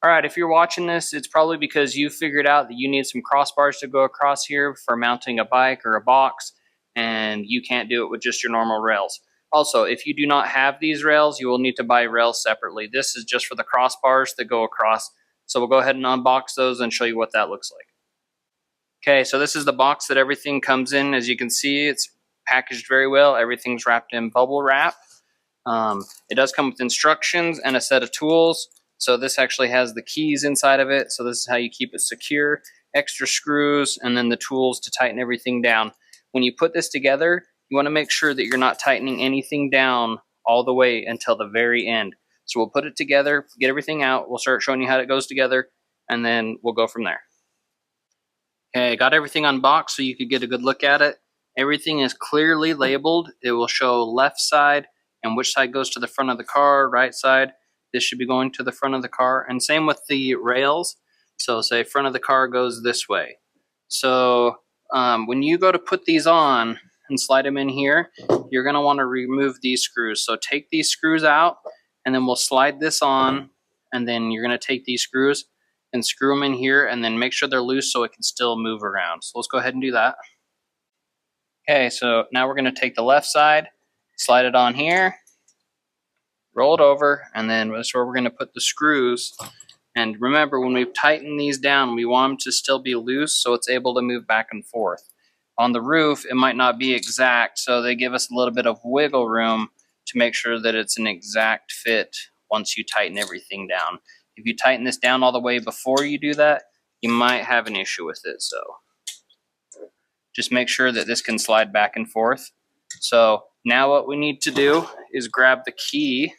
All right, if you're watching this, it's probably because you figured out that you need some crossbars to go across here for mounting a bike or a box, and you can't do it with just your normal rails. Also, if you do not have these rails, you will need to buy rails separately. This is just for the crossbars that go across. So we'll go ahead and unbox those and show you what that looks like. Okay, so this is the box that everything comes in. As you can see, it's packaged very well. Everything's wrapped in bubble wrap. It does come with instructions and a set of tools. So this actually has the keys inside of it. So this is how you keep it secure, extra screws, and then the tools to tighten everything down. When you put this together, you want to make sure that you're not tightening anything down all the way until the very end. So we'll put it together, get everything out. We'll start showing you how it goes together, and then we'll go from there. Okay, got everything unboxed so you could get a good look at it. Everything is clearly labeled. It will show left side and which side goes to the front of the car, right side. This should be going to the front of the car. And same with the rails. So say front of the car goes this way. So when you go to put these on and slide them in here, you're going to want to remove these screws. So take these screws out, and then we'll slide this on, and then you're going to take these screws and screw them in here, and then make sure they're loose so it can still move around. So let's go ahead and do that. Okay, so now we're going to take the left side, slide it on here, roll it over, and then that's where we're going to put the screws. And remember, when we tighten these down, we want them to still be loose so it's able to move back and forth. On the roof, it might not be exact, so they give us a little bit of wiggle room to make sure that it's an exact fit once you tighten everything down. If you tighten this down all the way before you do that, you might have an issue with it. So just make sure that this can slide back and forth. So now what we need to do is grab the key,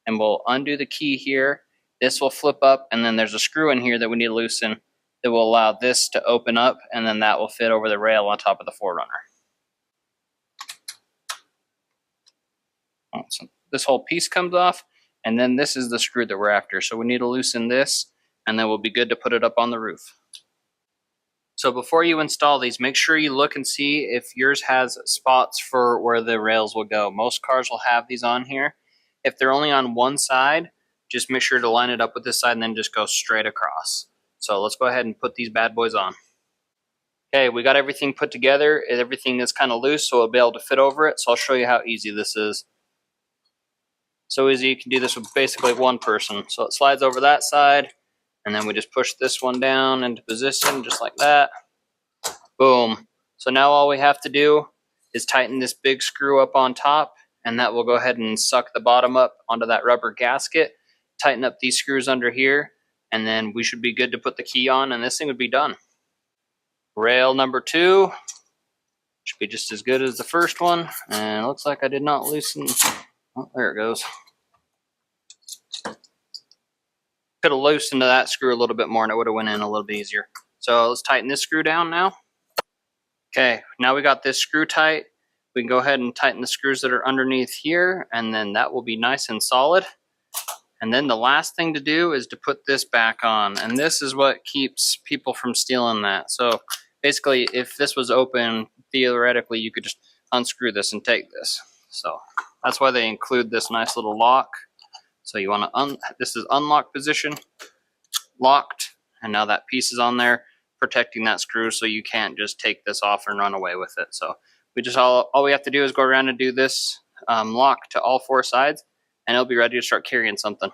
and we'll undo the key here. This will flip up, and then there's a screw in here that we need to loosen that will allow this to open up, and then that will fit over the rail on top of the 4Runner. So this whole piece comes off, and then this is the screw that we're after. So we need to loosen this, and then we'll be good to put it up on the roof. So before you install these, make sure you look and see if yours has spots for where the rails will go. Most cars will have these on here. If they're only on one side, just make sure to line it up with this side and then just go straight across. So let's go ahead and put these bad boys on. Okay, we got everything put together. Everything is kind of loose, so we'll be able to fit over it. So I'll show you how easy this is. So easy, you can do this with basically one person. So it slides over that side, and then we just push this one down into position just like that. Boom. So now all we have to do is tighten this big screw up on top, and that will go ahead and suck the bottom up onto that rubber gasket. Tighten up these screws under here, and then we should be good to put the key on, and this thing would be done. Rail number 2 should be just as good as the first one, and it looks like I did not loosen. Oh, there it goes. Could have loosened that screw a little bit more and it would have went in a little bit easier. So let's tighten this screw down now. Okay, now we got this screw tight. We can go ahead and tighten the screws that are underneath here, and then that will be nice and solid. And then the last thing to do is to put this back on, and this is what keeps people from stealing that. So basically, if this was open, theoretically you could just unscrew this and take this. So that's why they include this nice little lock. So you want to this is unlock position, locked, and now that piece is on there protecting that screw, so you can't just take this off and run away with it. So we just all we have to do is go around and do this lock to all 4 sides, and it'll be ready to start carrying something.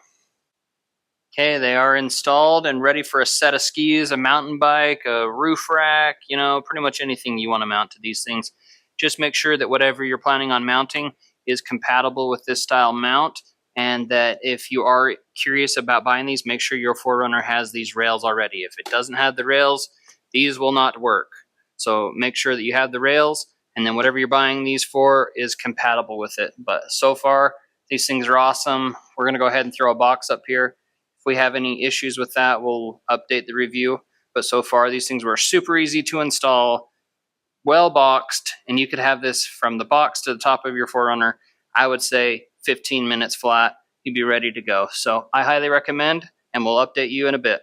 Okay, they are installed and ready for a set of skis, a mountain bike, a roof rack, you know, pretty much anything you want to mount to these things. Just make sure that whatever you're planning on mounting is compatible with this style mount, and that if you are curious about buying these, make sure your 4Runner has these rails already. If it doesn't have the rails, these will not work. So make sure that you have the rails, and then whatever you're buying these for is compatible with it. But so far, these things are awesome. We're going to go ahead and throw a box up here. If we have any issues with that, we'll update the review. But so far, these things were super easy to install, well boxed, and you could have this from the box to the top of your 4Runner, I would say 15 minutes flat. You'd be ready to go. So I highly recommend, and we'll update you in a bit.